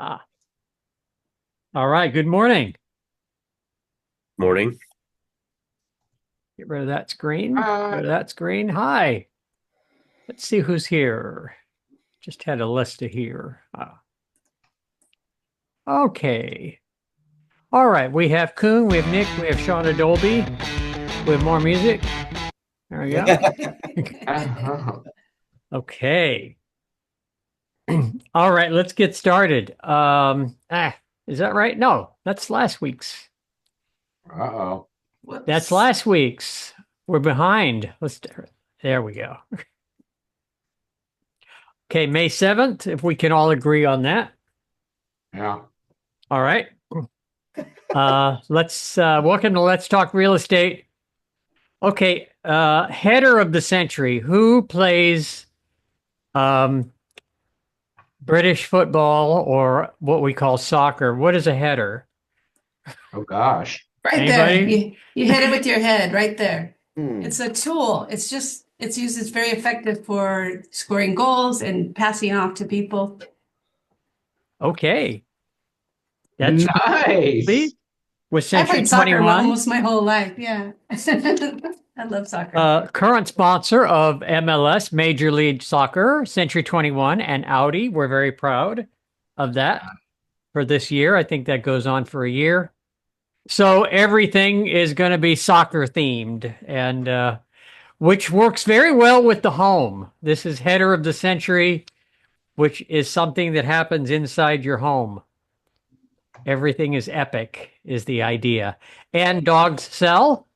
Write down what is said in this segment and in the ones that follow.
Ah, all right. Good morning. Morning. Get rid of that screen. Get rid Uh, of that screen. Hi. Let's see who's here. Just had a list of here. Okay. All right. We have Coon. We have Nick. We have Shauna Dolby. We have more music. There we go. Okay. All right. Let's get started. Is that right? No, that's last week's. Uh-oh. That's Whoops. last week's. We're behind. There we go. Okay. May 7th, if we can all agree on that. Yeah. All right. Let's welcome to Let's Talk Real Estate. Okay, header of the century. Who plays um, British football or what we call soccer? What is a header? Oh gosh. Right there. Anybody? You hit it with your head right there. Hmm. It's a tool. It's used, it's very effective for scoring goals and passing off to people. Okay, that's Nice. Lee with I Century played soccer 21. almost my whole life. Yeah. I love soccer. Current sponsor of MLS, Major League Soccer, Century 21, and Audi. We're very proud of that for this year. I think that goes on for a year. So everything is going to be soccer themed, and which works very well with the home. This is header of the century, which is something that happens inside your home. Everything is epic, is the idea. And dogs sell.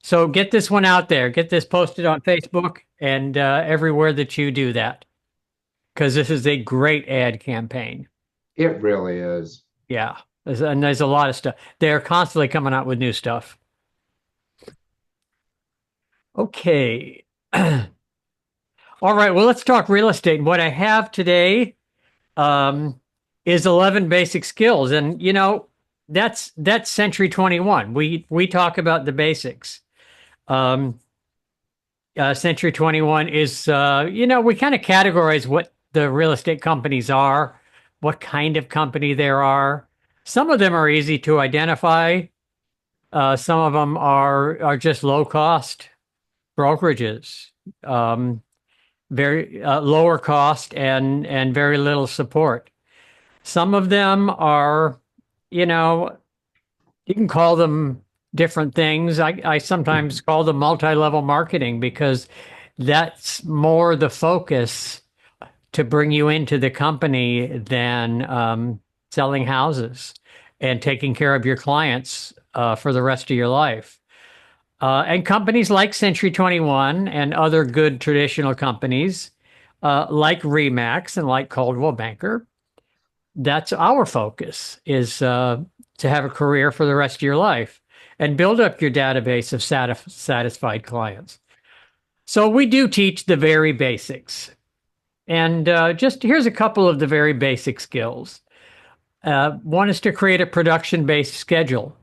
So get this one out there. Get this posted on Facebook and everywhere that you do that, because this is a great ad campaign. It really is. Yeah. And there's a lot of stuff. They're constantly coming out with new stuff. Okay. All right. Well, let's talk real estate. And what I have today um, is 11 basic skills. And, that's Century 21. We talk about the basics. Um, Century 21 is, we kind of categorize what the real estate companies are, what kind of company there are. Some of them are easy to identify. Some of them are just low cost brokerages. Very lower cost and very little support. Some of them are, you know, you can call them different things. I sometimes call them multi-level marketing because that's more the focus to bring you into the company than selling houses and taking care of your clients for the rest of your life. And companies like Century 21 and other good traditional companies like Remax and like Coldwell Banker, that's our focus is to have a career for the rest of your life and build up your database of satisfied clients. So we do teach the very basics. And just here's a couple of the very basic skills. One is to create a production-based schedule.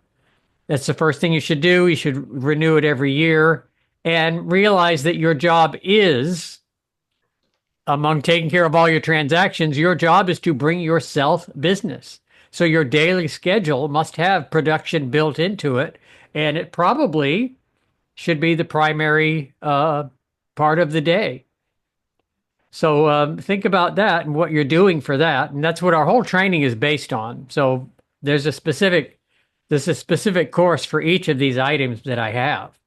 That's the first thing you should do. You should renew it every year and realize that your job is, among taking care of all your transactions, your job is to bring yourself business. So your daily schedule must have production built into it, and it probably should be the primary part of the day. So think about that and what you're doing for that, and that's what our whole training is based on. So there's a specific there's a specific course for each of these items that I have.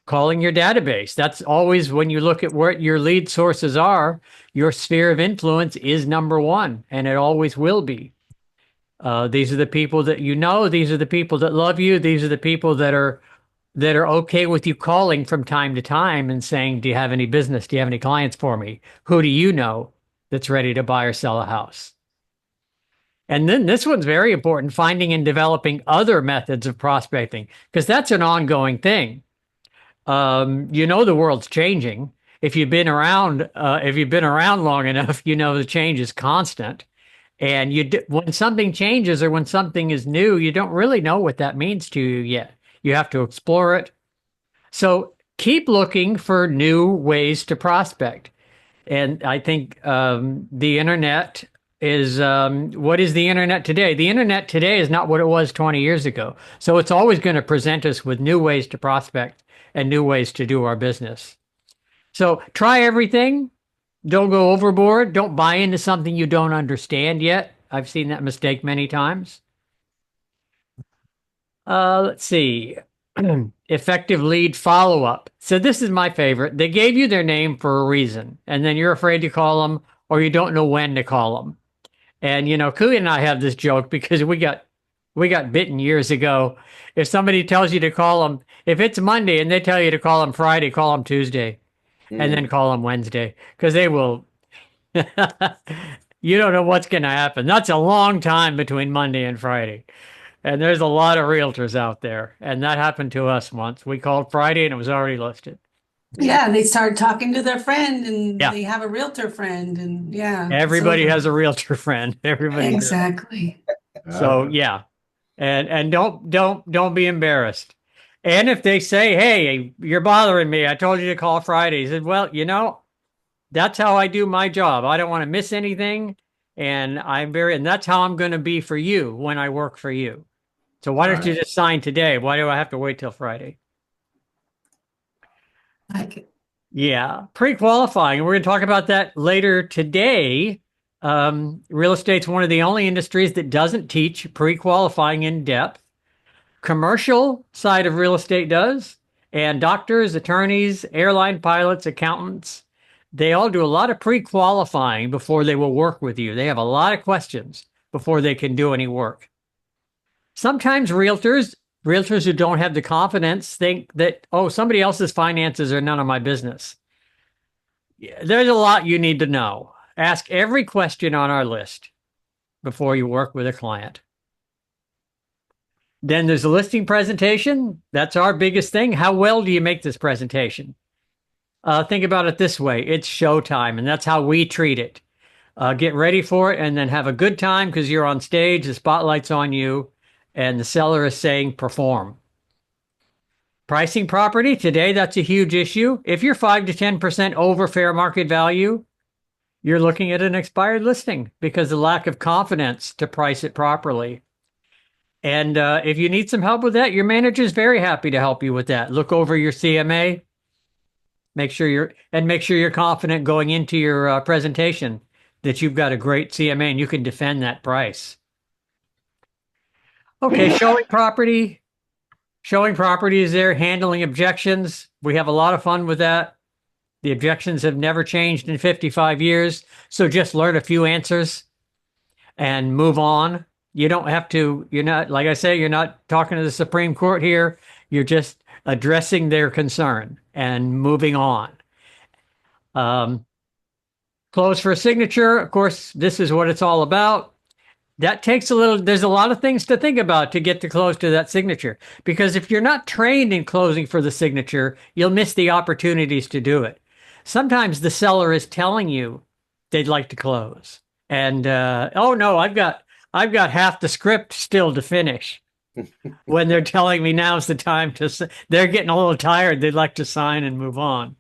Calling your database. That's always when you look at where your lead sources are, your sphere of influence is number one, and it always will be. These are the people that you know. These are the people that love you. These are the people that are okay with you calling from time to time and saying, "Do you have any business? Do you have any clients for me? Who do you know that's ready to buy or sell a house?" And then this one's very important, finding and developing other methods of prospecting, because that's an ongoing thing. The world's changing. If you've been around long enough, the change is constant. And when something changes or when something is new, you don't really know what that means to you yet. You have to explore it. So keep looking for new ways to prospect. And I think the internet what is the internet today? The internet today is not what it was 20 years ago. So it's always going to present us with new ways to prospect and new ways to do our business. So try everything. Don't go overboard. Don't buy into something you don't understand yet. I've seen that mistake many times. Let's see. Effective lead follow-up. So this is my favorite. They gave you their name for a reason, and then you're afraid to call them or you don't know when to call them. And Cooley and I have this joke because we got bitten years ago. If somebody tells you to call them, if it's Monday and they tell you to call them Friday, call them Tuesday and then call them Wednesday because they will. You don't know what's going to happen. That's a long time between Monday and Friday. And there's a lot of realtors out there. And that happened to us once. We called Friday and it was already listed. Yeah, they start talking to their friend and Yeah. they have a realtor friend and yeah. Everybody so- has a realtor friend. Everybody does. Exactly. So yeah. And don't be embarrassed. And if they say, "Hey, you're bothering me. I told you to call Friday." He said, "Well, that's how I do my job. I don't want to miss anything. And and that's how I'm going to be for you when I work for you. So why don't you just sign today? Why do I have to wait till Friday?" Like it. Yeah, pre-qualifying. We're going to talk about that later today. Real estate's one of the only industries that doesn't teach pre-qualifying in depth. Commercial side of real estate does, and doctors, attorneys, airline pilots, accountants, they all do a lot of pre-qualifying before they will work with you. They have a lot of questions before they can do any work. Sometimes realtors who don't have the confidence think that, oh, somebody else's finances are none of my business. There's a lot you need to know. Ask every question on our list before you work with a client. Then there's a listing presentation. That's our biggest thing. How well do you make this presentation? Think about it this way. It's showtime, and that's how we treat it. Get ready for it and then have a good time because you're on stage, the spotlight's on you, and the seller is saying perform. Pricing property today, that's a huge issue. If you're 5 to 10% over fair market value, you're looking at an expired listing because of the lack of confidence to price it properly. And if you need some help with that, your manager is very happy to help you with that. Look over your CMA. Make sure you're confident going into your presentation that you've got a great CMA and you can defend that price. Okay, showing property is there, handling objections. We have a lot of fun with that. The objections have never changed in 55 years. So just learn a few answers and move on. You don't have to, you're not, like I say, you're not talking to the Supreme Court here. You're just addressing their concern and moving on. Close for a signature. Of course, this is what it's all about. That takes there's a lot of things to think about to get to close to that signature. Because if you're not trained in closing for the signature, you'll miss the opportunities to do it. Sometimes the seller is telling you they'd like to close. And, oh no, I've got half the script still to finish. When they're telling me now's the time they're getting a little tired. They'd like to sign and move on.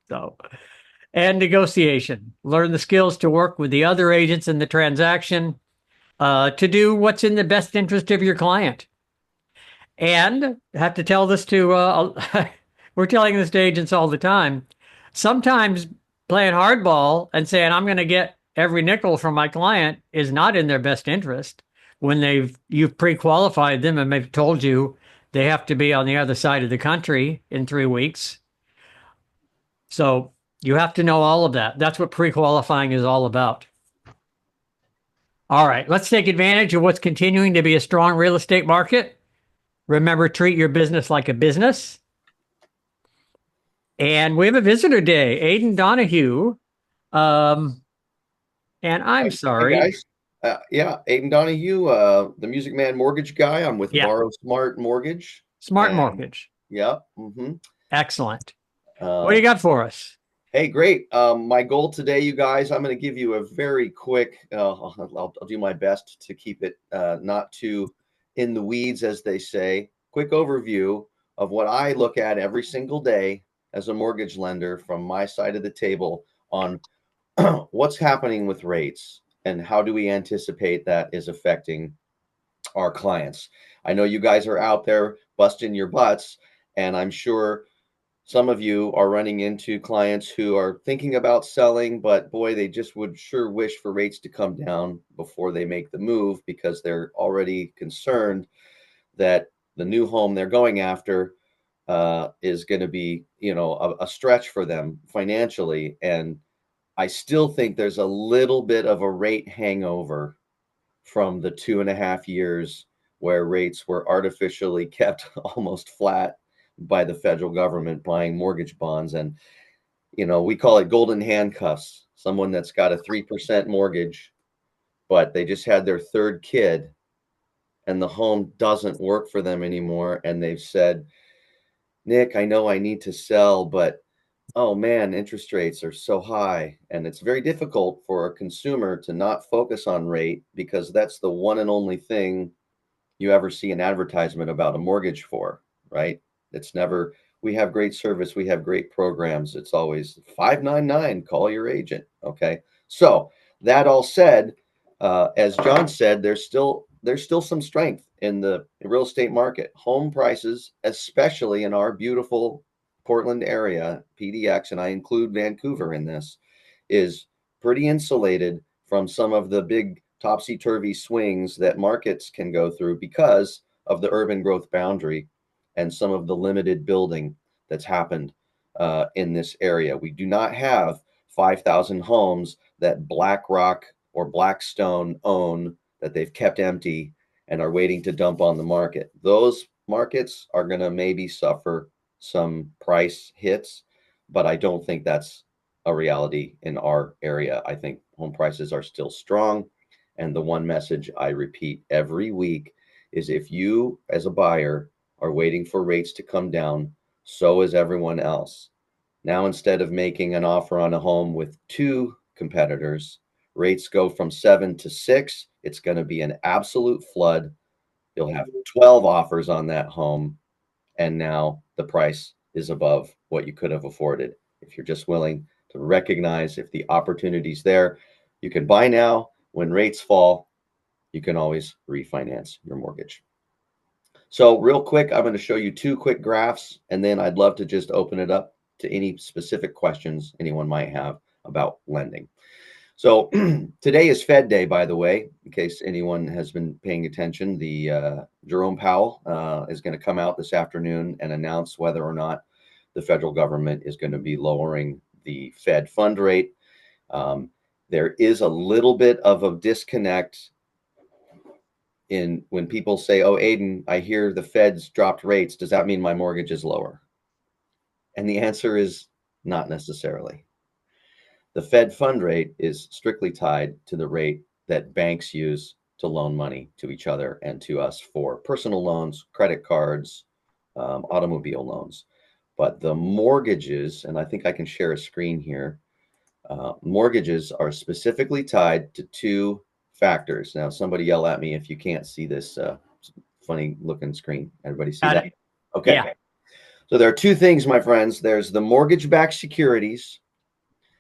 So, and negotiation, learn the skills to work with the other agents in the transaction, to do what's in the best interest of your client. And I have to tell this to, we're telling this to agents all the time. Sometimes playing hardball and saying, I'm going to get every nickel from my client is not in their best interest when you've pre-qualified them and they've told you they have to be on the other side of the country in 3 weeks. So you have to know all of that. That's what pre-qualifying is all about. All right, let's take advantage of what's continuing to be a strong real estate market. Remember, treat your business like a business. And we have a visitor day, Aiden Donahue. And I'm sorry. Hey guys. Yeah, Aiden Donahue, the Music Man mortgage guy. I'm with Borrow Smart Mortgage. Smart Mortgage. Yeah. Excellent. What do you got for us? Hey, great. My goal today, you guys, I'm going to give you a very quick, I'll do my best to keep it not too in the weeds, as they say. Quick overview of what I look at every single day as a mortgage lender from my side of the table on what's happening with rates. and how do we anticipate that is affecting our clients? I know you guys are out there busting your butts, and I'm sure some of you are running into clients who are thinking about selling, but boy, they just would sure wish for rates to come down before they make the move, because they're already concerned that the new home they're going after is going to be, a stretch for them financially. And I still think there's a little bit of a rate hangover from the 2.5 years where rates were artificially kept almost flat by the federal government buying mortgage bonds. And, we call it golden handcuffs. Someone that's got a 3% mortgage, but they just had their third kid and the home doesn't work for them anymore. And they've said, Nick, I know I need to sell, but oh man, interest rates are so high. And it's very difficult for a consumer to not focus on rate, because that's the one and only thing you ever see an advertisement about a mortgage for, right? It's never, we have great service, we have great programs. It's always 599, call your agent. Okay. So that all said, as John said, there's still some strength in the real estate market. Home prices, especially in our beautiful Portland area, PDX, and I include Vancouver in this, is pretty insulated from some of the big topsy-turvy swings that markets can go through because of the urban growth boundary and some of the limited building that's happened in this area. We do not have 5,000 homes that BlackRock or Blackstone own that they've kept empty and are waiting to dump on the market. Those markets are going to maybe suffer some price hits, but I don't think that's a reality in our area. I think home prices are still strong. And the one message I repeat every week is, if you as a buyer are waiting for rates to come down, so is everyone else. Now, instead of making an offer on a home with 2 competitors, rates go from 7 to 6. It's going to be an absolute flood. You'll have 12 offers on that home. And now the price is above what you could have afforded. If you're just willing to recognize if the opportunity's there, you can buy now. When rates fall, you can always refinance your mortgage. So real quick, I'm going to show you 2 quick graphs, and then I'd love to just open it up to any specific questions anyone might have about lending. So today is Fed Day, by the way, in case anyone has been paying attention. The Jerome Powell is going to come out this afternoon and announce whether or not the federal government is going to be lowering the Fed fund rate. There is a little bit of a disconnect in when people say, oh, Aiden, I hear the Fed's dropped rates. Does that mean my mortgage is lower? And the answer is not necessarily. The Fed fund rate is strictly tied to the rate that banks use to loan money to each other and to us for personal loans, credit cards, automobile loans. But the mortgages, and I think I can share a screen here, mortgages are specifically tied to 2 factors. Now, somebody yell at me if you can't see this funny looking screen. Everybody see that? Okay. Yeah. So there are 2 things, my friends. There's the mortgage-backed securities,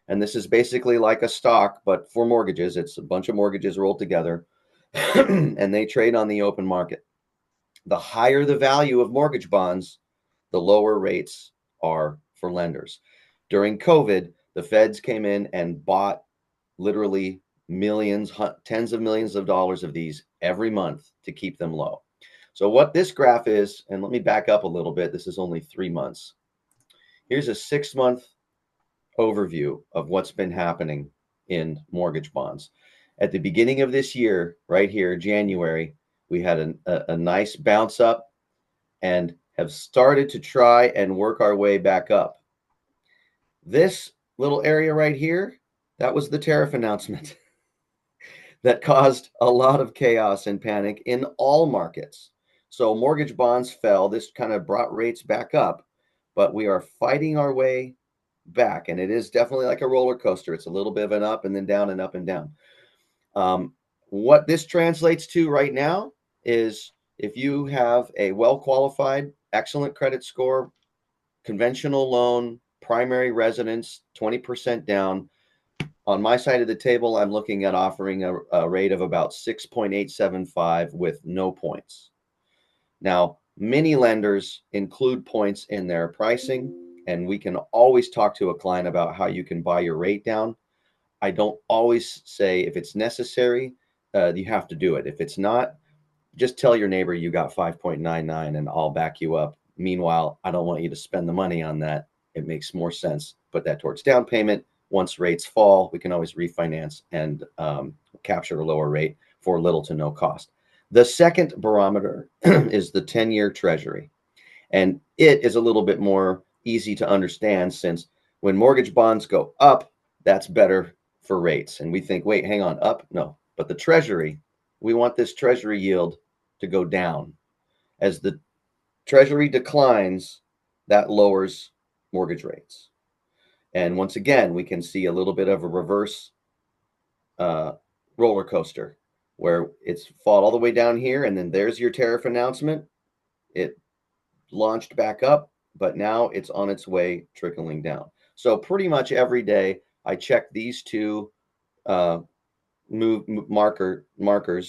and this is basically like a stock, but for mortgages. It's a bunch of mortgages rolled together, and they trade on the open market. The higher the value of mortgage bonds, the lower rates are for lenders. During COVID, the feds came in and bought literally millions, tens of millions of dollars of these every month to keep them low. So what this graph is, and let me back up a little bit. This is only 3 months. Here's a 6-month overview of what's been happening in mortgage bonds. At the beginning of this year, right here, January, we had a nice bounce up and have started to try and work our way back up. This little area right here, that was the tariff announcement that caused a lot of chaos and panic in all markets. So mortgage bonds fell. This kind of brought rates back up, but we are fighting our way back. And it is definitely like a roller coaster. It's a little bit of an up and then down and up and down. What this translates to right now is, if you have a well-qualified, excellent credit score, conventional loan, primary residence, 20% down, on my side of the table, I'm looking at offering a rate of about 6.875 with no points. Now, many lenders include points in their pricing, and we can always talk to a client about how you can buy your rate down. I don't always say if it's necessary, you have to do it. If it's not, just tell your neighbor you got 5.99 and I'll back you up. Meanwhile, I don't want you to spend the money on that. It makes more sense. Put that towards down payment. Once rates fall, we can always refinance and capture a lower rate for little to no cost. The second barometer is the 10-year Treasury. And it is a little bit more easy to understand, since when mortgage bonds go up, that's better for rates. And we think, wait, hang on, up? No. But the Treasury, we want this Treasury yield to go down. As the Treasury declines, that lowers mortgage rates. And once again, we can see a little bit of a reverse roller coaster, where it's fought all the way down here, and then there's your tariff announcement. It launched back up, but now it's on its way trickling down. So pretty much every day I check these two markers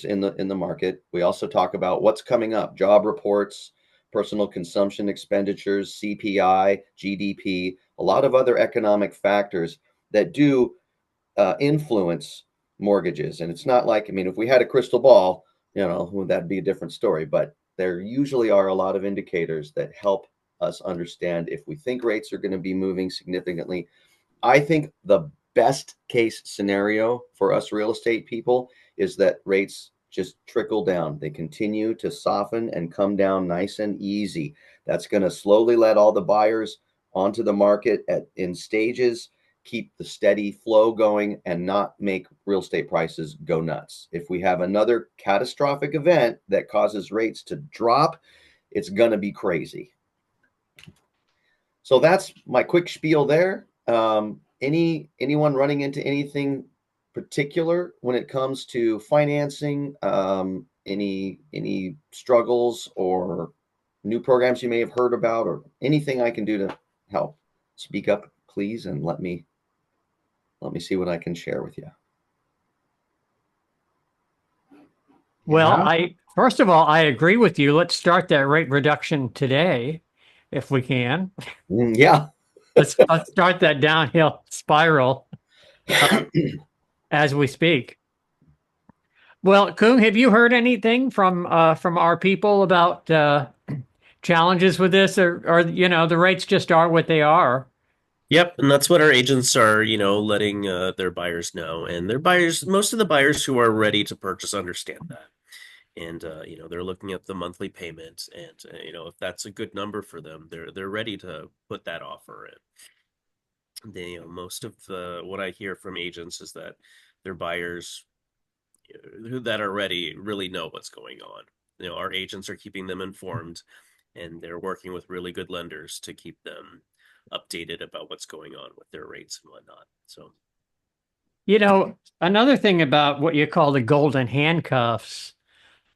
in the market. We also talk about what's coming up: job reports, personal consumption expenditures, CPI, GDP, a lot of other economic factors that do influence mortgages. And it's not like, I mean, if we had a crystal ball, that'd be a different story. But there usually are a lot of indicators that help us understand if we think rates are going to be moving significantly. I think the best case scenario for us real estate people is that rates just trickle down. They continue to soften and come down nice and easy. That's going to slowly let all the buyers onto the market in stages, keep the steady flow going, and not make real estate prices go nuts. If we have another catastrophic event that causes rates to drop, it's going to be crazy. So that's my quick spiel there. Anyone running into anything particular when it comes to financing? Any struggles or new programs you may have heard about, or anything I can do to help? Speak up, please, and let me see what I can share with you. Well, Yeah. first of all, I agree with you. Let's start that rate reduction today, if we can. Yeah. Let's start that downhill spiral as we speak. Well, Kung, have you heard anything from our people about challenges with this, or the rates just are what they are? Yep, and that's what our agents are, letting their buyers know. And their buyers, most of the buyers who are ready to purchase understand that. And they're looking at the monthly payment, and if that's a good number for them, they're ready to put that offer in. They, most of what I hear from agents is that their buyers that are ready really know what's going on. Our agents are keeping them informed, and they're working with really good lenders to keep them updated about what's going on with their rates and whatnot. So, another thing about what you call the golden handcuffs,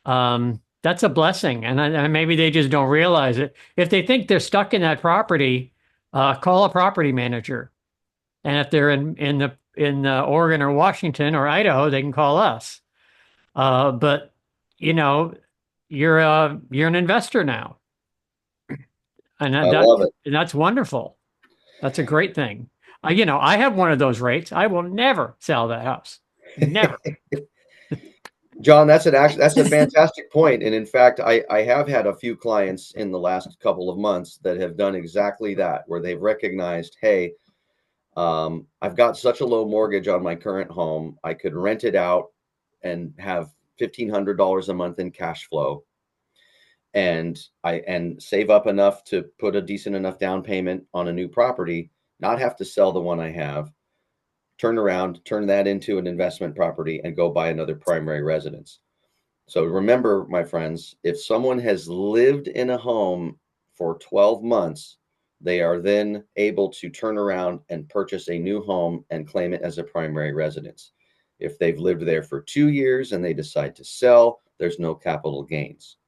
that's a blessing, and maybe they just don't realize it. If they think they're stuck in that property, call a property manager, and if they're in Oregon or Washington or Idaho, they can call us. But you're an investor now, and I love it. and that's wonderful. That's a great thing. I have one of those rates. I will never sell that house. Never. John, that's a fantastic point. And in fact, I have had a few clients in the last couple of months that have done exactly that, where they've recognized, hey, I've got such a low mortgage on my current home. I could rent it out and have $1,500 a month in cash flow, and save up enough to put a decent enough down payment on a new property, not have to sell the one I have, turn around, turn that into an investment property, and go buy another primary residence. So remember, my friends, if someone has lived in a home for 12 months, they are then able to turn around and purchase a new home and claim it as a primary residence. If they've lived there for 2 years and they decide to sell, there's no capital gains.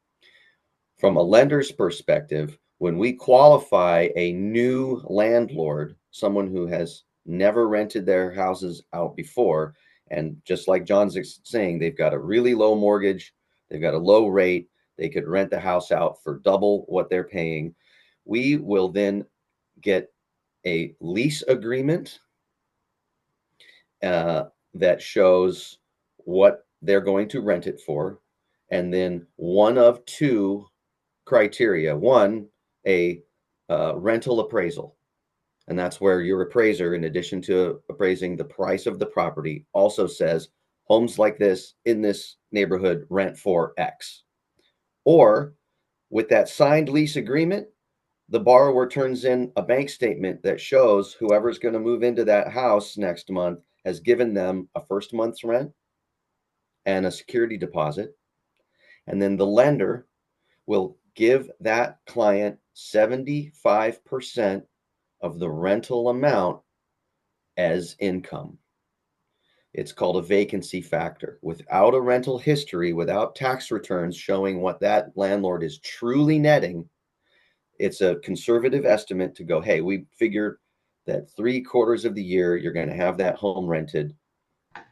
From a lender's perspective, when we qualify a new landlord, someone who has never rented their houses out before. And just like John's saying, they've got a really low mortgage, they've got a low rate, they could rent the house out for double what they're paying. We will then get a lease agreement that shows what they're going to rent it for, and then one of two criteria. One, a rental appraisal. And that's where your appraiser, in addition to appraising the price of the property, also says homes like this in this neighborhood rent for X. Or with that signed lease agreement, the borrower turns in a bank statement that shows whoever's going to move into that house next month has given them a first month's rent and a security deposit. And then the lender will give that client 75% of the rental amount as income. It's called a vacancy factor. Without a rental history, without tax returns showing what that landlord is truly netting, it's a conservative estimate to go, hey, we figured that 3/4 of the year you're going to have that home rented.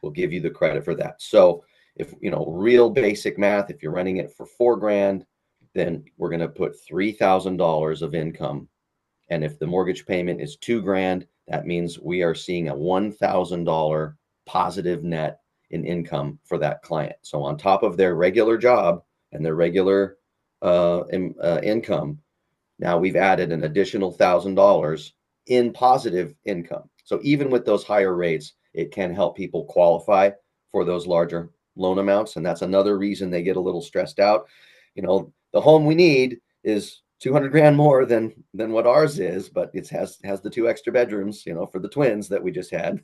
We'll give you the credit for that. So if, real basic math, if you're renting it for $4,000, then we're going to put $3,000 of income. And if the mortgage payment is $2,000, that means we are seeing a $1,000 positive net in income for that client. So on top of their regular job and their regular income, now we've added an additional $1,000 in positive income. So even with those higher rates, it can help people qualify for those larger loan amounts. And that's another reason they get a little stressed out. The home we need is $200,000 more than what ours is, but it has the 2 extra bedrooms, for the twins that we just had.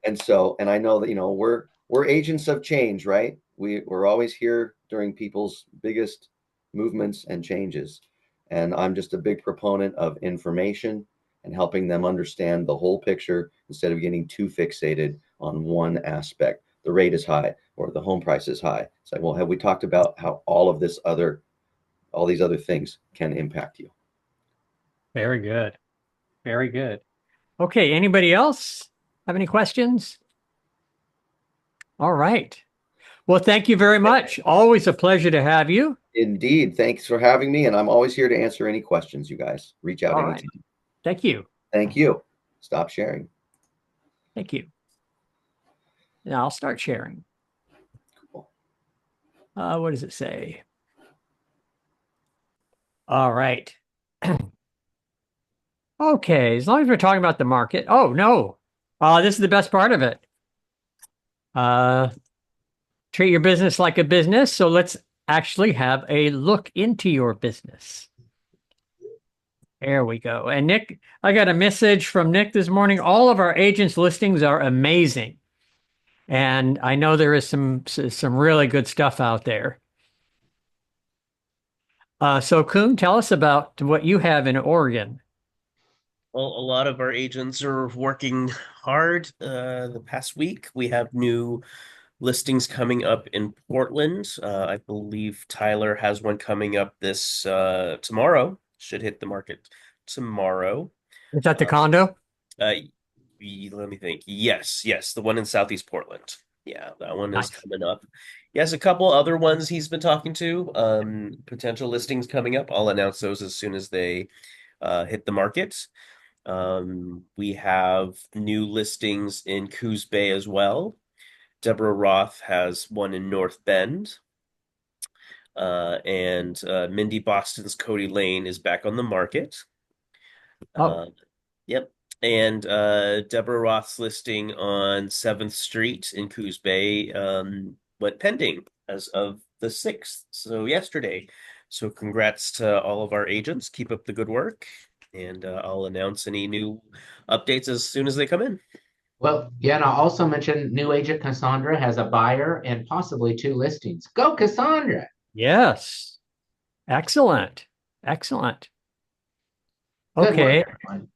And I know that, we're agents of change, right? We're always here during people's biggest movements and changes. And I'm just a big proponent of information and helping them understand the whole picture instead of getting too fixated on one aspect. The rate is high or the home price is high. It's like, well, have we talked about how all these other things can impact you? Very good. Very good. Okay. Anybody else have any questions? All right. Well, thank you very much. Always a pleasure to have you. Indeed. Thanks for having me. And I'm always here to answer any questions, you guys. Reach out All anytime. right. Thank you. Thank you. Stop sharing. Thank you. Now I'll start sharing. Cool. What does it say? All right. Okay, as long as we're talking about the market. Oh, no. This is the best part of it. Treat your business like a business. So let's actually have a look into your business. There we go. And Nick, I got a message from Nick this morning. All of our agents' listings are amazing. And I know there is some really good stuff out there. So Koen, tell us about what you have in Oregon. Well, a lot of our agents are working hard the past week. We have new listings coming up in Portland. I believe Tyler has one coming up this tomorrow. Should hit the market tomorrow. Is that the condo? Let me think. Yes, the one in Southeast Portland. Yeah, that one Nice. is coming up. He has a couple other ones he's been talking to, potential listings coming up. I'll announce those as soon as they hit the market. We have new listings in Coos Bay as well. Deborah Roth has one in North Bend. And Mindy Boston's Cody Lane is back on the market. Yep. And Deborah Roth's listing on 7th Street in Coos Bay went pending as of the 6th, so yesterday. So congrats to all of our agents. Keep up the good work. And I'll announce any new updates as soon as they come in. Well, yeah, and I'll also mention new agent Cassandra has a buyer and possibly 2 listings. Go, Cassandra! Yes. Excellent. Excellent. Good Okay. work, everyone.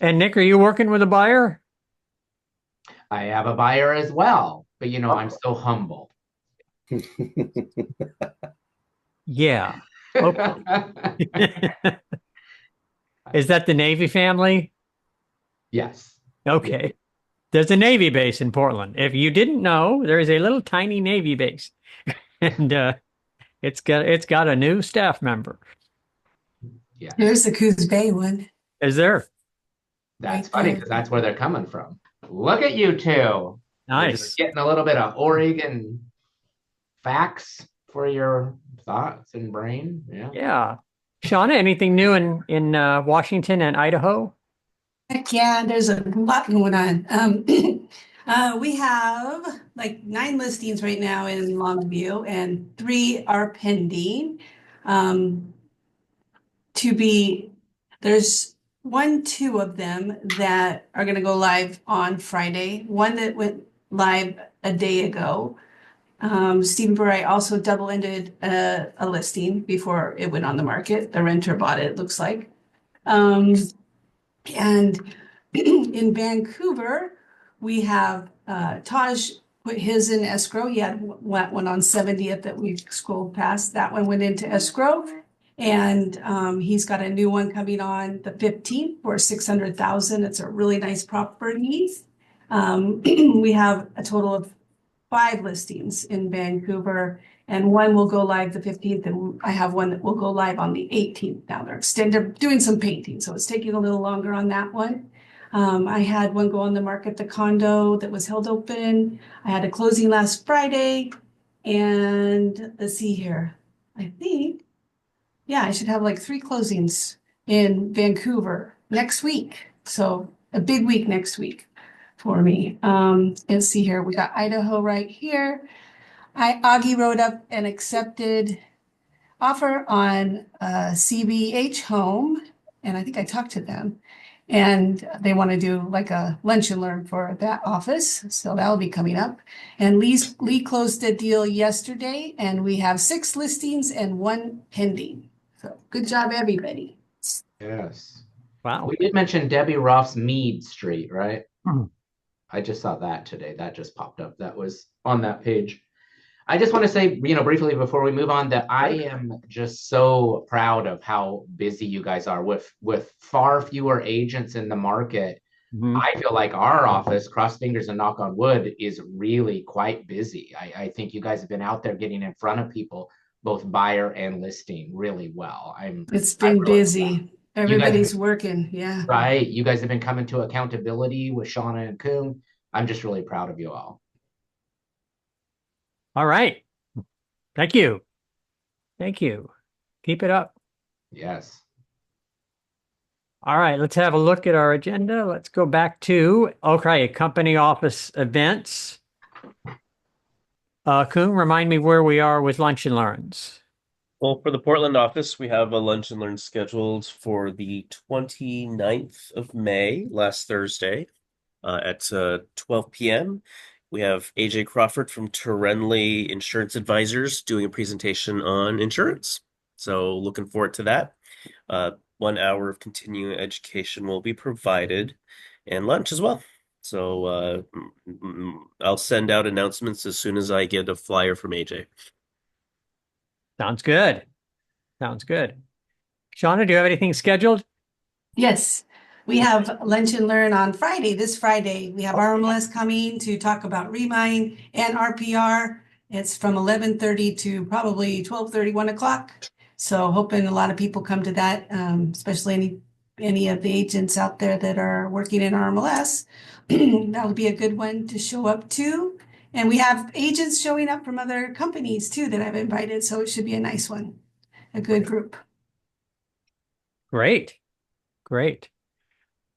And Nick, are you working with a buyer? I have a buyer as well, but I'm so humble. Yeah. Okay. Is that the Navy family? Yes. Okay. There's a Navy base in Portland. If you didn't know, there is a little tiny Navy base, and it's got a new staff member. Yeah. There's the Coos Bay one. Is there? That's Right funny there. because that's where they're coming from. Look at you two. You're Nice. just getting a little bit of Oregon facts for your thoughts and brain. Yeah. Yeah. Shauna, anything new in Washington and Idaho? Heck yeah, there's a lot going on. We have like 9 listings right now in Longview, and 3 are pending. Um, there's 2 of them that are going to go live on Friday. One that went live a day ago. Stephen Buray also double-ended a listing before it went on the market. The renter bought it, it looks like. And in Vancouver, we have Taj put his in escrow. He had one on 70th that we scrolled past. That one went into escrow. And he's got a new one coming on the 15th for 600,000. It's a really nice property. We have a total of 5 listings in Vancouver, and one will go live the 15th, and I have one that will go live on the 18th. Now they're doing some painting, so it's taking a little longer on that one. I had one go on the market, the condo that was held open. I had a closing last Friday, and let's see here. I think, yeah, I should have like 3 closings in Vancouver next week. So a big week next week for me. Let's see here. We got Idaho right here. Augie wrote up an accepted offer on CBH Home, and I think I talked to them, and they want to do like a lunch and learn for that office, so that'll be coming up. And Lee closed a deal yesterday, and we have 6 listings and 1 pending. So good job, everybody. Yes. Wow. We did mention Debbie Roth's Mead Street, right? Mhm. I just saw that today. That just popped up. That was on that page. I just want to say, briefly before we move on, that I am just so proud of how busy you guys are with far fewer agents in the market. Mhm. I feel like our office, cross fingers and knock on wood, is really quite busy. I think you guys have been out there getting in front of people, both buyer and listing, really well. It's I'm been really busy. Everybody's working. Yeah. right. You guys have been coming to accountability with Shauna and Koon. I'm just really proud of you all. All right. Thank you. Thank you. Keep it up. Yes. All right, let's have a look at our agenda. Let's go back to, okay, company office events. Koon, remind me where we are with Lunch and Learns. Well, for the Portland office, we have a lunch and learn scheduled for the 29th of May, last Thursday, at 12 p.m. We have AJ Crawford from Torenly Insurance Advisors doing a presentation on insurance. So looking forward to that. 1 hour of continuing education will be provided and lunch as well. So I'll send out announcements as soon as I get a flyer from AJ. Sounds good. Sounds good. Shauna, do you have anything scheduled? Yes, we have lunch and learn on Friday. This Friday, we have RMLS coming to talk about Remind and RPR. It's from 11:30 to probably 12:30, 1 o'clock. So hoping a lot of people come to that, especially any of the agents out there that are working in RMLS. That would be a good one to show up to. And we have agents showing up from other companies too that I've invited. So it should be a nice one, a good group. Great. Great.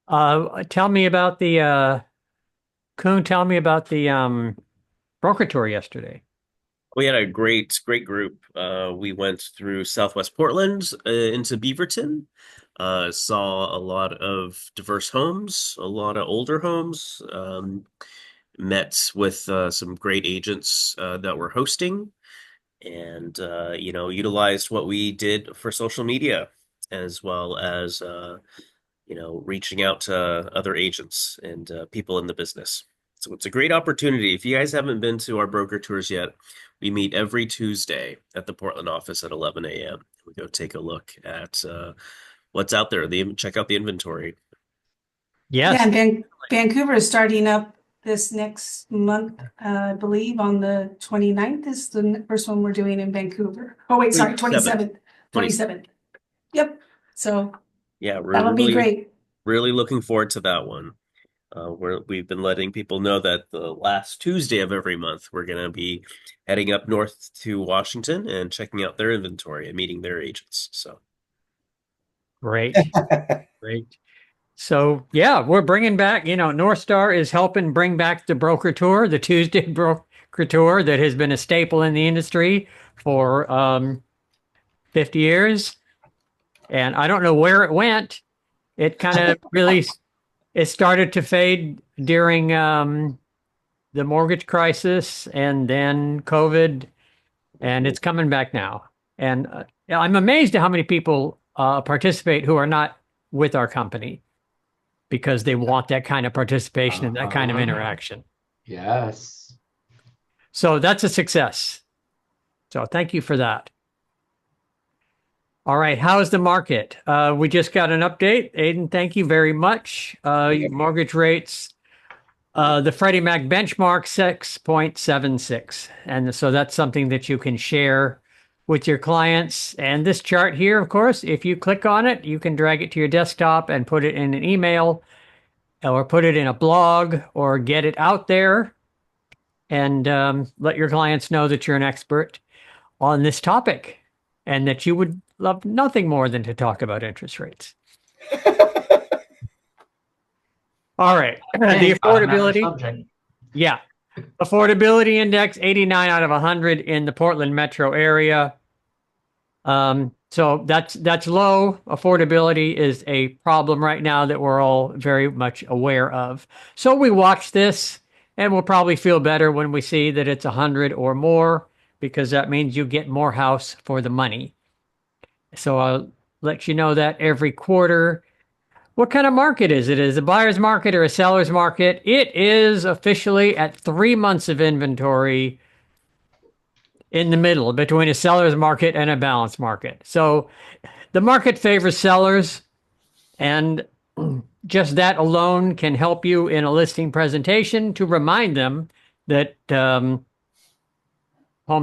Tell me about the Koon, tell me about the broker tour yesterday. We had a great group. We went through Southwest Portland into Beaverton, saw a lot of diverse homes, a lot of older homes, met with some great agents that were hosting, and utilized what we did for social media, as well as reaching out to other agents and people in the business. So it's a great opportunity. If you guys haven't been to our broker tours yet, we meet every Tuesday at the Portland office at 11 a.m. We go take a look at what's out there, check out the inventory. Yes. Yeah, and Vancouver is starting up this next month, I believe on the 29th is the first one we're doing in Vancouver. Oh, wait, sorry, 27th. 27th. 27th. Yep. So Yeah, we're that'll be really, great. really looking forward to that one. We've been letting people know that the last Tuesday of every month, we're going to be heading up north to Washington and checking out their inventory and meeting their agents. So, Great. Great. So yeah, we're bringing back, North Star is helping bring back the broker tour, the Tuesday broker tour that has been a staple in the industry for 50 years. And I don't know where it went. It kind of really, it started to fade during the mortgage crisis and then COVID, and it's coming back now. And I'm amazed at how many people participate who are not with our company because they want that kind of participation and that kind of interaction. Yes. So that's a success. So thank you for that. All right, how's the market? We just got an update. Aiden, thank you very much. Your mortgage rates, the Freddie Mac benchmark 6.76. And so that's something that you can share with your clients. And this chart here, of course, if you click on it, you can drag it to your desktop and put it in an email or put it in a blog or get it out there and let your clients know that you're an expert on this topic and that you would love nothing more than to talk about interest rates. All right. The affordability. Yeah. Affordability index 89 out of 100 in the Portland metro area. So that's low. Affordability is a problem right now that we're all very much aware of. So we watch this and we'll probably feel better when we see that it's 100 or more because that means you get more house for the money. So I'll let you know that every quarter. What kind of market is it? Is it a buyer's market or a seller's market? It is officially at 3 months of inventory in the middle between a seller's market and a balanced market. So the market favors sellers, and just that alone can help you in a listing presentation to remind them that homes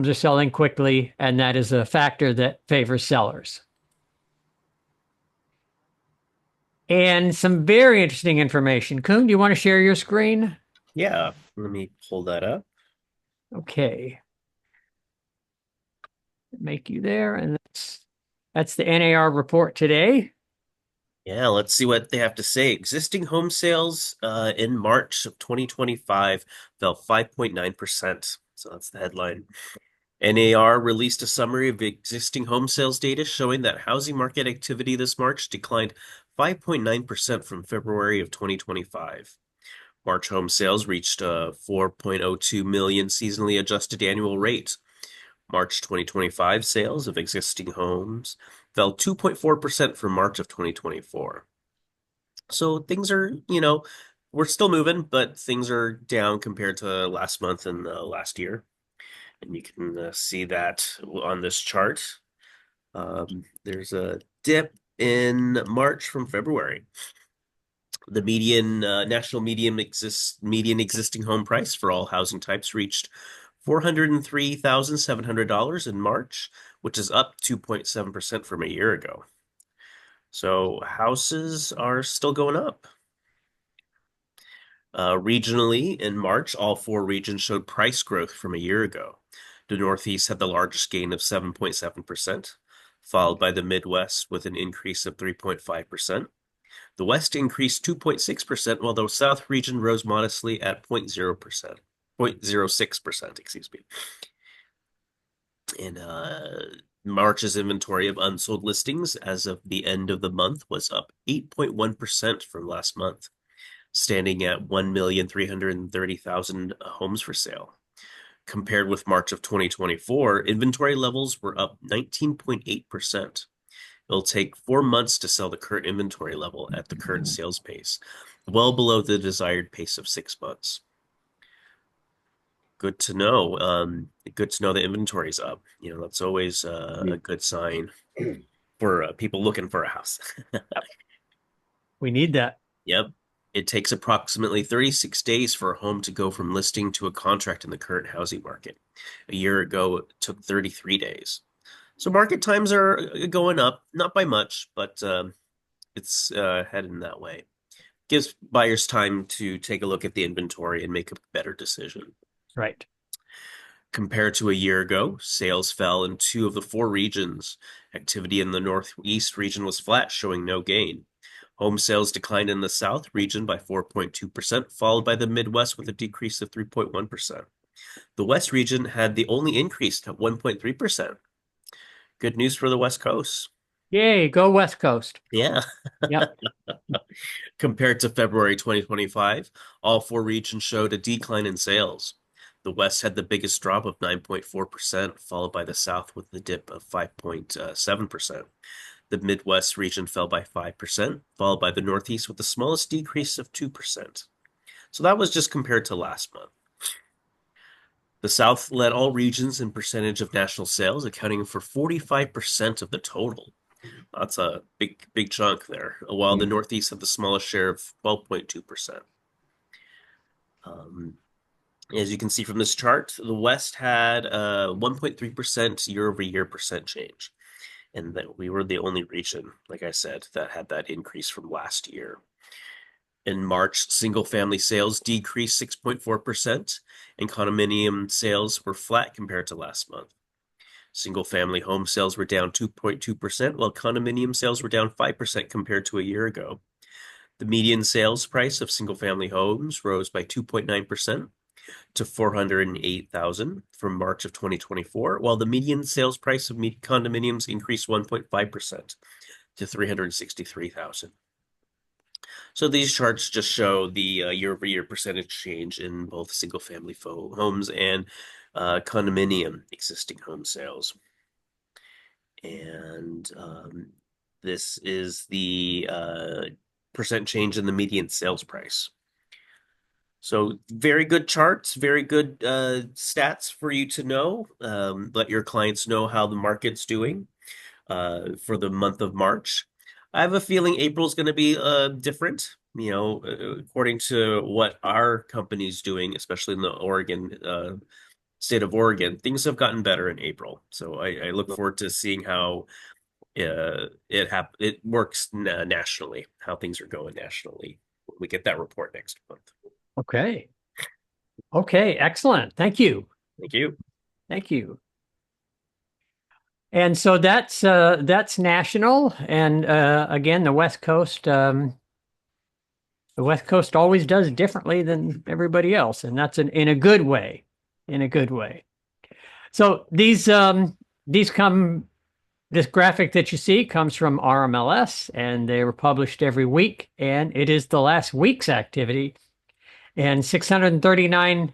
are selling quickly, and that is a factor that favors sellers. And some very interesting information. Koen, do you want to share your screen? yeah, let me pull that up. Okay. Make you there, and that's the NAR report today. Yeah, let's see what they have to say. Existing home sales in March of 2025 fell 5.9%. So that's the headline. NAR released a summary of existing home sales data showing that housing market activity this March declined 5.9% from February of 2025. March home sales reached a 4.02 million seasonally adjusted annual rate. March 2025 sales of existing homes fell 2.4% from March of 2024. So things are, we're still moving, but things are down compared to last month and last year. And you can see that on this chart. There's a dip in March from February. The national median existing home price for all housing types reached $403,700 in March, which is up 2.7% from a year ago. So houses are still going up. Regionally, in March, all 4 regions showed price growth from a year ago. The Northeast had the largest gain of 7.7%, followed by the Midwest with an increase of 3.5%. The West increased 2.6%, while the South region rose modestly at 0.06%, excuse me. And March's inventory of unsold listings as of the end of the month was up 8.1% from last month, standing at 1,330,000 homes for sale. Compared with March of 2024, inventory levels were up 19.8%. It'll take 4 months to sell the current inventory level at the current sales pace, well below the desired pace of 6 months. Good to know. Good to know the inventory is up. That's always a good sign for people looking for a house. We need that. Yep. It takes approximately 36 days for a home to go from listing to a contract in the current housing market. A year ago, it took 33 days. So market times are going up, not by much, but it's heading that way. Gives buyers time to take a look at the inventory and make a better decision. Right. Compared to a year ago, sales fell in 2 of the 4 regions. Activity in the Northeast region was flat, showing no gain. Home sales declined in the South region by 4.2%, followed by the Midwest with a decrease of 3.1%. The West region had the only increase at 1.3%. Good news for the West Coast. Yay, go West Coast. Yeah. Yep. Compared to February 2025, all 4 regions showed a decline in sales. The West had the biggest drop of 9.4%, followed by the South with a dip of 5.7%. The Midwest region fell by 5%, followed by the Northeast with the smallest decrease of 2%. So that was just compared to last month. The South led all regions in percentage of national sales, accounting for 45% of the total. That's a big chunk there, while the Northeast had the smallest share of 12.2%. As you can see from this chart, the West had 1.3% year-over-year percent change. And that we were the only region, like I said, that had that increase from last year. In March, single-family sales decreased 6.4%, and condominium sales were flat compared to last month. Single-family home sales were down 2.2%, while condominium sales were down 5% compared to a year ago. The median sales price of single-family homes rose by 2.9% to $408,000 from March of 2024, while the median sales price of condominiums increased 1.5% to $363,000. So these charts just show the year-over-year percentage change in both single-family homes and condominium existing home sales. And this is the percent change in the median sales price. So very good charts, very good stats for you to know. Let your clients know how the market's doing for the month of March. I have a feeling April's going to be different, according to what our company's doing, especially in the state of Oregon. Things have gotten better in April. So I look forward to seeing how it works nationally, how things are going nationally when we get that report next month. Okay. Okay, excellent. Thank you. Thank you. Thank you. And so that's national. And again, the West Coast always does differently than everybody else, and that's in a good way. In a good way. So this graphic that you see comes from RMLS, and they were published every week, and it is the last week's activity. And 639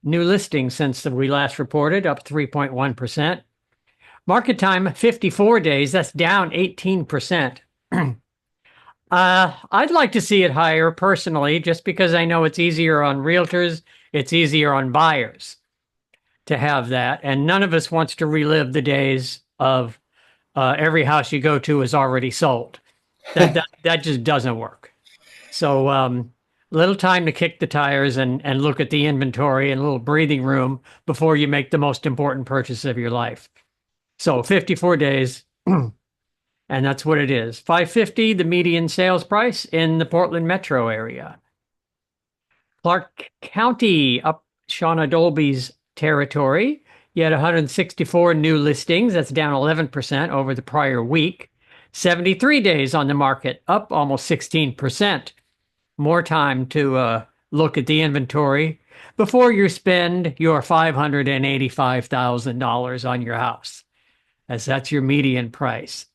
new listings since we last reported, up 3.1%. Market time, 54 days. That's down 18%. I'd like to see it higher personally, just because I know it's easier on realtors. It's easier on buyers to have that. And none of us wants to relive the days of every house you go to is already sold. That just doesn't work. So, little time to kick the tires and look at the inventory and a little breathing room before you make the most important purchase of your life. So 54 days, and that's what it is. $550, the median sales price in the Portland metro area. Clark County, up Shauna Dolby's territory. You had 164 new listings. That's down 11% over the prior week. 73 days on the market, up almost 16%. More time to look at the inventory before you spend your $585,000 on your house, as that's your median price.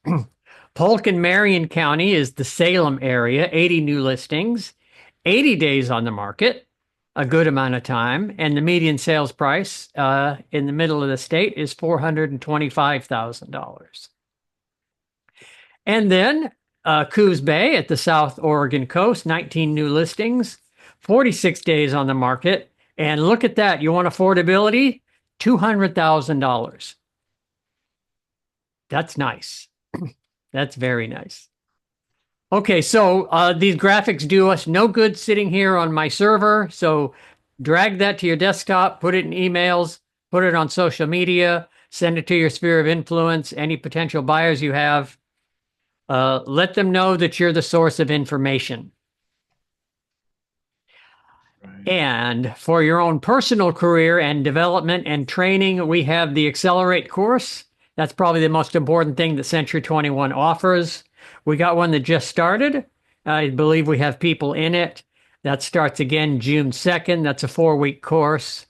Polk and Marion County is the Salem area, 80 new listings, 80 days on the market, a good amount of time, and the median sales price in the middle of the state is $425,000. And then Coos Bay at the South Oregon coast, 19 new listings, 46 days on the market. And look at that. You want affordability? $200,000. That's nice. That's very nice. Okay, so these graphics do us no good sitting here on my server. So drag that to your desktop, put it in emails, put it on social media, send it to your sphere of influence, any potential buyers you have. Let them know that you're the source of information. And for your own personal career and development and training, we have the Accelerate course. That's probably the most important thing that Century 21 offers. We got one that just started. I believe we have people in it. That starts again June 2nd. That's a 4-week course.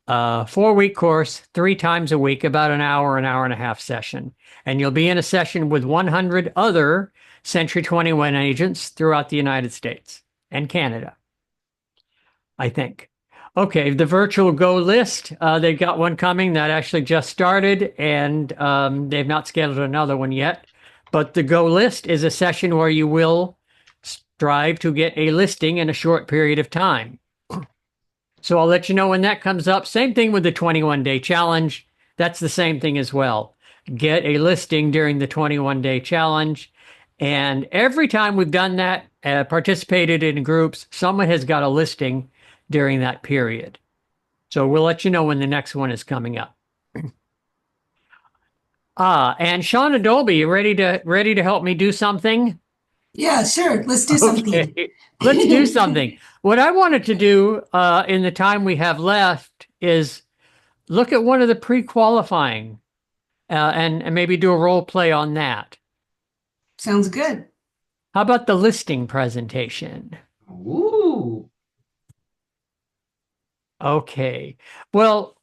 4-week course, 3 times a week, about an hour and a half session. And you'll be in a session with 100 other Century 21 agents throughout the United States and Canada, I think. Okay, the virtual Go list, they've got one coming that actually just started, and they've not scheduled another one yet. But the Go list is a session where you will strive to get a listing in a short period of time. So I'll let you know when that comes up. Same thing with the 21-day challenge. That's the same thing as well. Get a listing during the 21-day challenge. And every time we've done that, participated in groups, someone has got a listing during that period. So we'll let you know when the next one is coming up. And Shauna Dolby, you ready to help me do something? Yeah, sure. Let's do something. Okay, let's do something. What I wanted to do in the time we have left is look at one of the pre-qualifying and maybe do a role play on that. Sounds good. How about the listing presentation? Ooh. Okay. Well,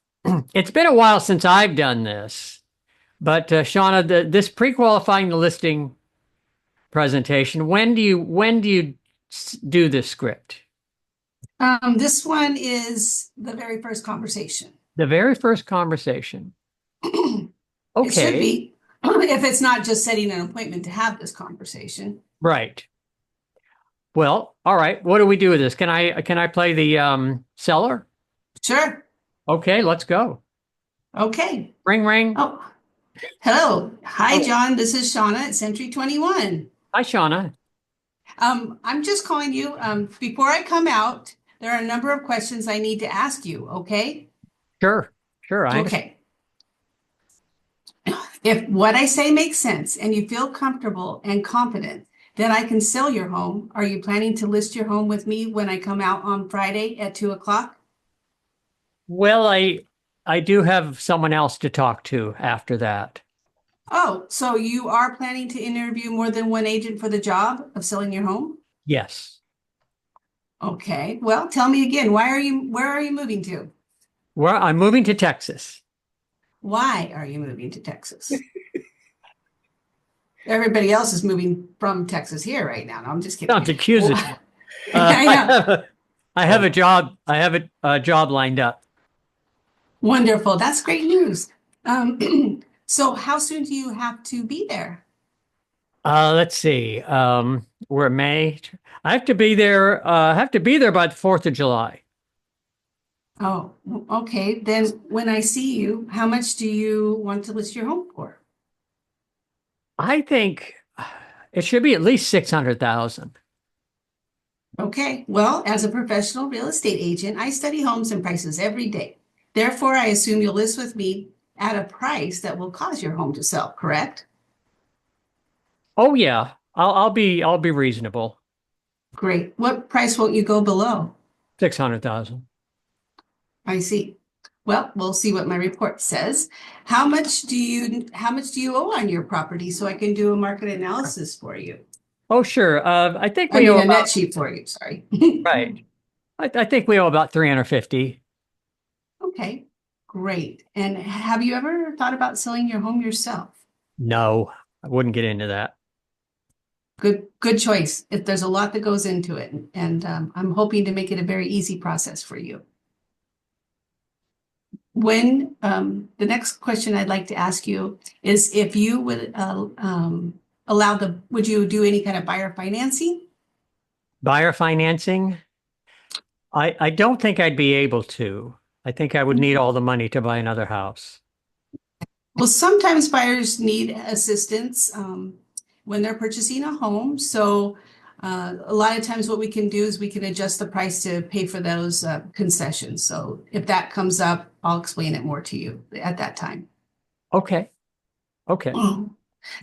it's been a while since I've done this, but Shauna, this pre-qualifying the listing presentation, when do you do this script? This one is the very first conversation. The very first conversation. It should Okay, be, if it's not just setting an appointment to have this conversation. right. Well, all right. What do we do with this? Can I play the seller? Sure. Okay, let's go. Okay. Ring, ring. Oh, hello. Hi, Oh. John. This is Shauna at Century 21. Hi, Shauna. I'm just calling you. Before I come out, there are a number of questions I need to ask you. Okay. Sure. I understand. Okay. If what I say makes sense and you feel comfortable and confident that I can sell your home, are you planning to list your home with me when I come out on Friday at 2:00? Well, I do have someone else to talk to after that. Oh, so you are planning to interview more than one agent for the job of selling your home? Yes. Okay. Well, tell me again, where are you moving to? Well, I'm moving to Texas. Why are you moving to Texas? Everybody else is moving from Texas here right now. No, I'm just kidding. Sounds accusatory. I know. I have a job. I have a job lined up. Wonderful. That's great news. So how soon do you have to be there? Let's see. We're May. I have to be there. Have to be there by the 4th of July. Oh, okay. Then when I see you, how much do you want to list your home for? I think it should be at least 600,000. Okay. Well, as a professional real estate agent, I study homes and prices every day. Therefore, I assume you'll list with me at a price that will cause your home to sell, correct? Oh yeah, I'll be reasonable. Great. What price won't you go below? 600,000. I see. Well, we'll see what my report says. How much do you owe on your property so I can do a market analysis for you? Oh sure. I think I we mean, owe a net about sheet for you, sorry. right. I think we owe about 350. Okay, great. And have you ever thought about selling your home yourself? No, I wouldn't get into that. Good choice. There's a lot that goes into it, and I'm hoping to make it a very easy process for you. When the next question I'd like to ask you is if you would would you do any kind of buyer financing? Buyer financing? I don't think I'd be able to. I think I would need all the money to buy another house. Well, sometimes buyers need assistance when they're purchasing a home. So a lot of times what we can do is we can adjust the price to pay for those concessions. So if that comes up, I'll explain it more to you at that time. Okay. Okay.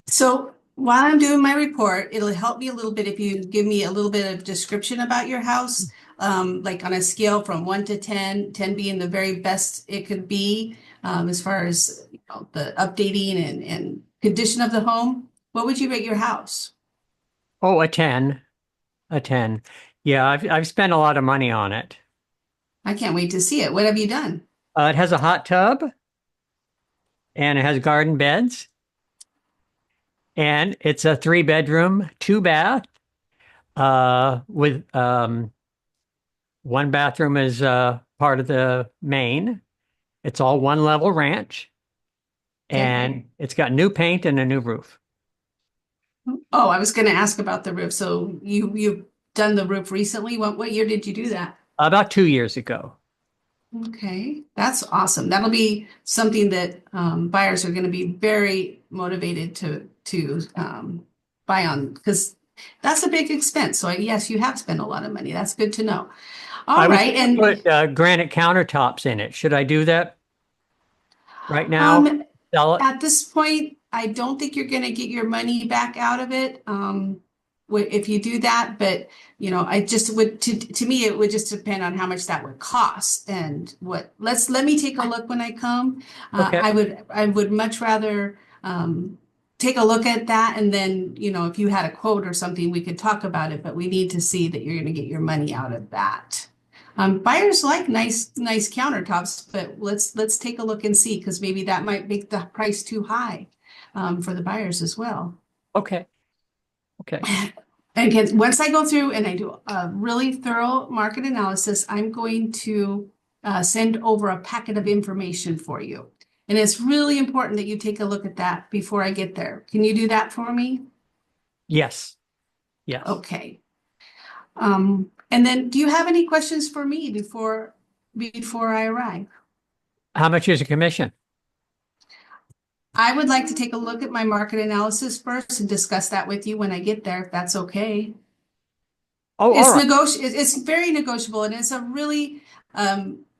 So while I'm doing my report, it'll help me a little bit if you give me a little bit of description about your house, like on a scale from 1 to 10, 10 being the very best it could be, as far as the updating and condition of the home. What would you rate your house? Oh, a 10. A 10. Yeah, I've spent a lot of money on it. I can't wait to see it. What have you done? It has a hot tub and it has garden beds. And it's a 3-bedroom, 2-bath, with one bathroom is part of the main. It's all one-level ranch, and it's got new paint and a new roof. Oh, I was going to ask about the roof. So you've done the roof recently. What year did you do that? About 2 years ago. Okay, that's awesome. That'll be something that buyers are going to be very motivated to buy on, because that's a big expense. So yes, you have spent a lot of money. That's good to know. I All was right, gonna and put granite countertops in it. Should I do that right now? Sell it? at this point, I don't think you're going to get your money back out of it. If you do that, but I just would, to me, it would just depend on how much that would cost and let me take a look when I come. Okay. I would much rather take a look at that, and then, if you had a quote or something, we could talk about it, but we need to see that you're going to get your money out of that. Buyers like nice countertops, but let's take a look and see, because maybe that might make the price too high for the buyers as well. Okay. Okay. And again, once I go through and I do a really thorough market analysis, I'm going to send over a packet of information for you. And it's really important that you take a look at that before I get there. Can you do that for me? Yes. Yes. Okay. And then do you have any questions for me before I arrive? How much is a commission? I would like to take a look at my market analysis first and discuss that with you when I get there, if that's okay. Oh, It's all right. It's very negotiable, and it's a really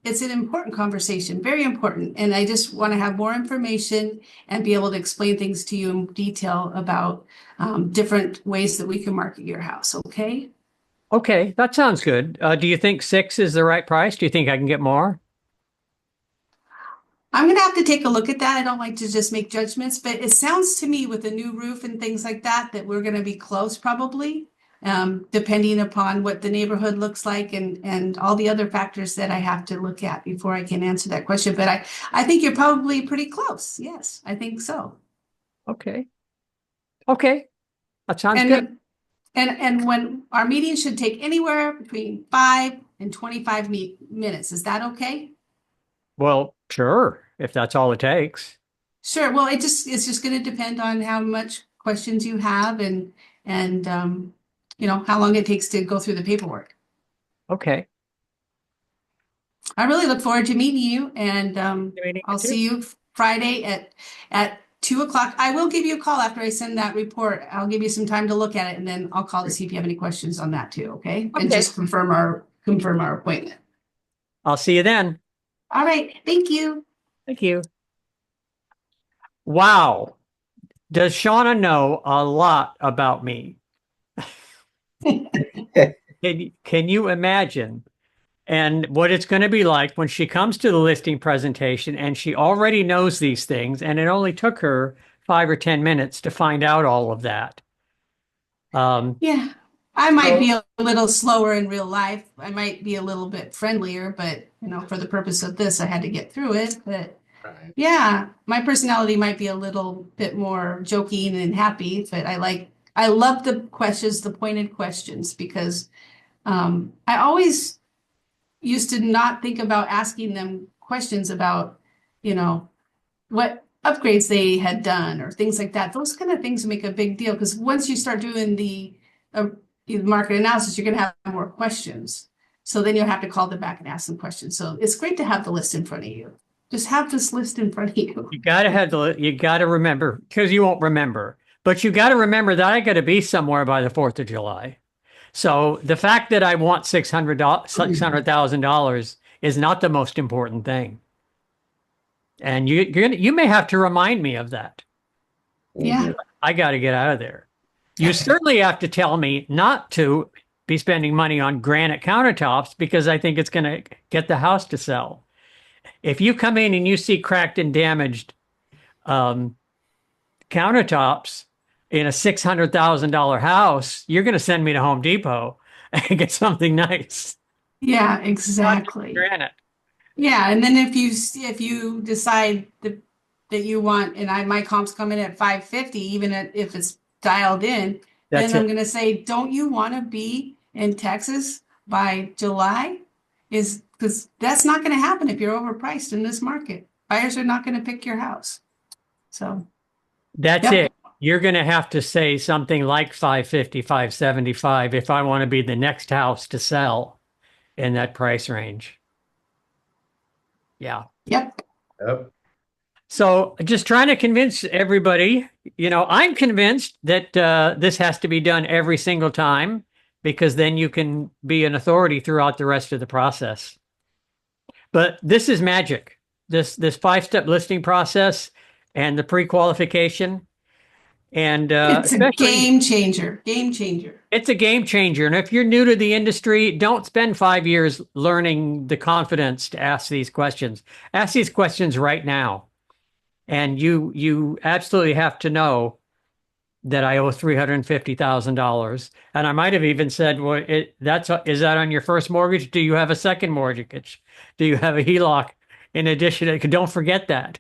it's an important conversation, very important. And I just want to have more information and be able to explain things to you in detail about different ways that we can market your house. Okay. Okay, that sounds good. Do you think 6 is the right price? Do you think I can get more? I'm going to have to take a look at that. I don't like to just make judgments, but it sounds to me with the new roof and things like that, that we're going to be close probably, depending upon what the neighborhood looks like and all the other factors that I have to look at before I can answer that question. But I think you're probably pretty close. Yes, I think so. Okay. Okay. That sounds good. And when our meeting should take anywhere between 5 and 25 minutes. Is that okay? Well, sure, if that's all it takes. Sure. Well, it's just going to depend on how much questions you have and how long it takes to go through the paperwork. Okay. I really look forward to meeting you, and Meeting I'll too. see you Friday at 2:00. I will give you a call after I send that report. I'll give you some time to look at it, and then I'll call to see if you have any questions on that too. Okay. And Okay. just confirm our appointment. I'll see you then. All right. Thank you. Thank you. Wow. Does Shauna know a lot about me? Can you imagine? And what it's going to be like when she comes to the listing presentation and she already knows these things, and it only took her 5 or 10 minutes to find out all of that. Yeah. I might be a little slower in real life. I might be a little bit friendlier, but for the purpose of this, I had to get through it. But Right. yeah, my personality might be a little bit more joking and happy, but I love the questions, the pointed questions, because I always used to not think about asking them questions about, what upgrades they had done or things like that. Those kind of things make a big deal, because once you start doing the market analysis, you're going to have more questions. So then you'll have to call them back and ask them questions. So it's great to have the list in front of you. Just have this list in front of you. You got to remember, because you won't remember, But you got to remember that I got to be somewhere by the 4th of July. So the fact that I want $600,000 is not the most important thing. And you may have to remind me of that. Yeah. I got to get out of there. You certainly have to tell me not to be spending money on granite countertops because I think it's going to get the house to sell. If you come in and you see cracked and damaged countertops in a $600,000 house, you're going to send me to Home Depot and get something nice. Yeah, Not exactly. granite. Yeah, and then if you decide that you want, and my comps come in at 550, even if it's dialed in, That's then I'm it. gonna say, don't you want to be in Texas by July? Is because that's not going to happen if you're overpriced in this market. Buyers are not going to pick your house. So That's Yep. it. You're going to have to say something like 550, 575 if I want to be the next house to sell in that price range. Yeah. yep. Yep. So just trying to convince everybody, I'm convinced that this has to be done every single time because then you can be an authority throughout the rest of the process. But this is magic. This 5-step listing process and the pre-qualification. And It's a especially, game changer. Game changer. it's a game changer. And if you're new to the industry, don't spend 5 years learning the confidence to ask these questions. Ask these questions right now. And you absolutely have to know that I owe $350,000. And I might have even said, well, is that on your first mortgage? Do you have a second mortgage? Do you have a HELOC in addition? Don't forget that.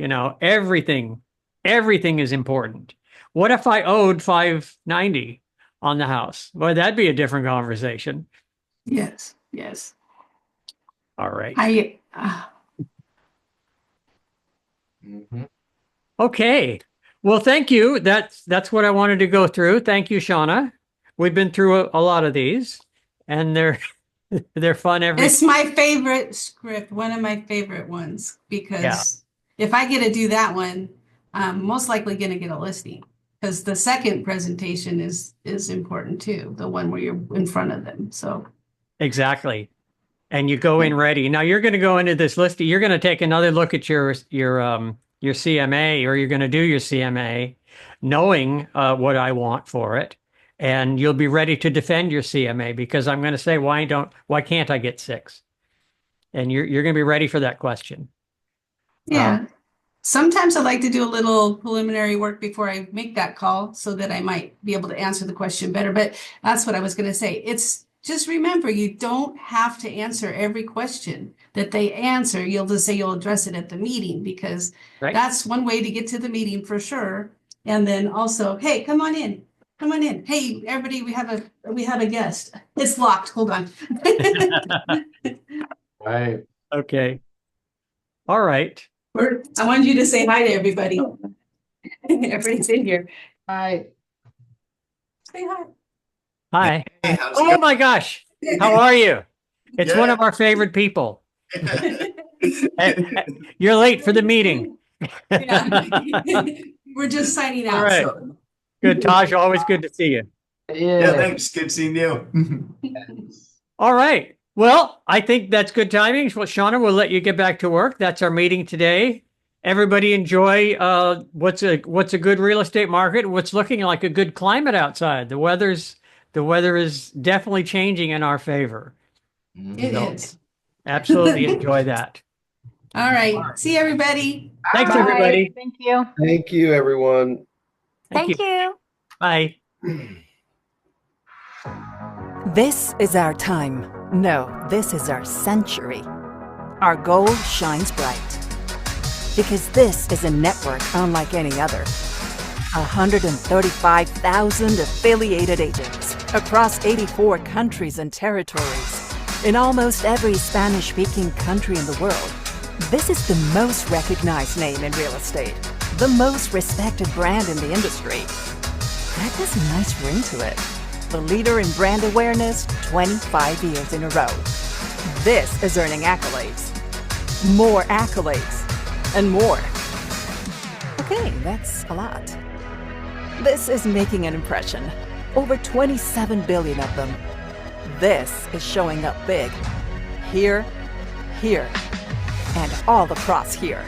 Everything is important. What if I owed $590 on the house? Well, that'd be a different conversation. Yes. Yes. All right. Mhm. Okay. Well, thank you. That's what I wanted to go through. Thank you, Shauna. We've been through a lot of these, and they're fun It's my favorite script, one of my favorite ones, because if I get to do that one, I'm most likely going to get a listing because the second presentation is important too, the one where you're in front of them. So Exactly. And you go in ready. Now you're going to go into this listing. You're going to take another look at your CMA, or you're going to do your CMA, knowing what I want for it, and you'll be ready to defend your CMA because I'm going to say why can't I get 6? And you're going to be ready for that question. yeah, sometimes I like to do a little preliminary work before I make that call so that I might be able to answer the question better. But that's what I was going to say. It's just remember, you don't have to answer every question that they answer. You'll just say you'll address it at the meeting because Right. that's one way to get to the meeting for sure. And then also, hey, come on in. Come on in. Hey, everybody, we have a guest. It's locked. Hold on. Right. Okay. All right. I wanted you to say hi to everybody. Everybody's in here. Hi. Say hi. Hi. Hey, how's it Oh going? my gosh. How are you? It's one of our favorite people. You're late for the meeting. Yeah. We're just signing out. All right. So. Good, Taj. Always good to see you. Yeah, thanks. Good seeing you. All right. Well, I think that's good timing. Well, Shauna, we'll let you get back to work. That's our meeting today. Everybody enjoy what's a good real estate market, what's looking like a good climate outside. The weather is definitely changing in our favor. It So, is. Absolutely enjoy that. All right. See everybody. Thanks, Bye. everybody. Thank you. Thank you, everyone. Thank you. Bye. This is our time. No, this is our century. Our gold shines bright. Because this is a network unlike any other. 135,000 affiliated agents across 84 countries and territories. In almost every Spanish-speaking country in the world. This is the most recognized name in real estate. The most respected brand in the industry. That has a nice ring to it. The leader in brand awareness 25 years in a row. This is earning accolades. More accolades. And more. Okay, that's a lot. This is making an impression. Over 27 billion of them. This is showing up big. Here, here, and all across here.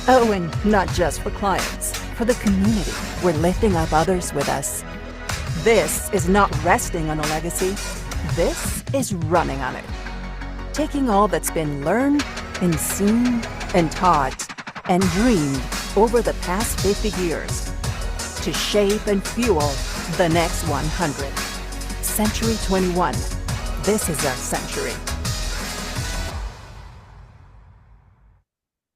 Oh, and not just for clients, for the community. We're lifting up others with us. This is not resting on a legacy. This is running on it. Taking all that's been learned and seen and taught and dreamed over the past 50 years to shape and fuel the next 100. Century 21. This is our century.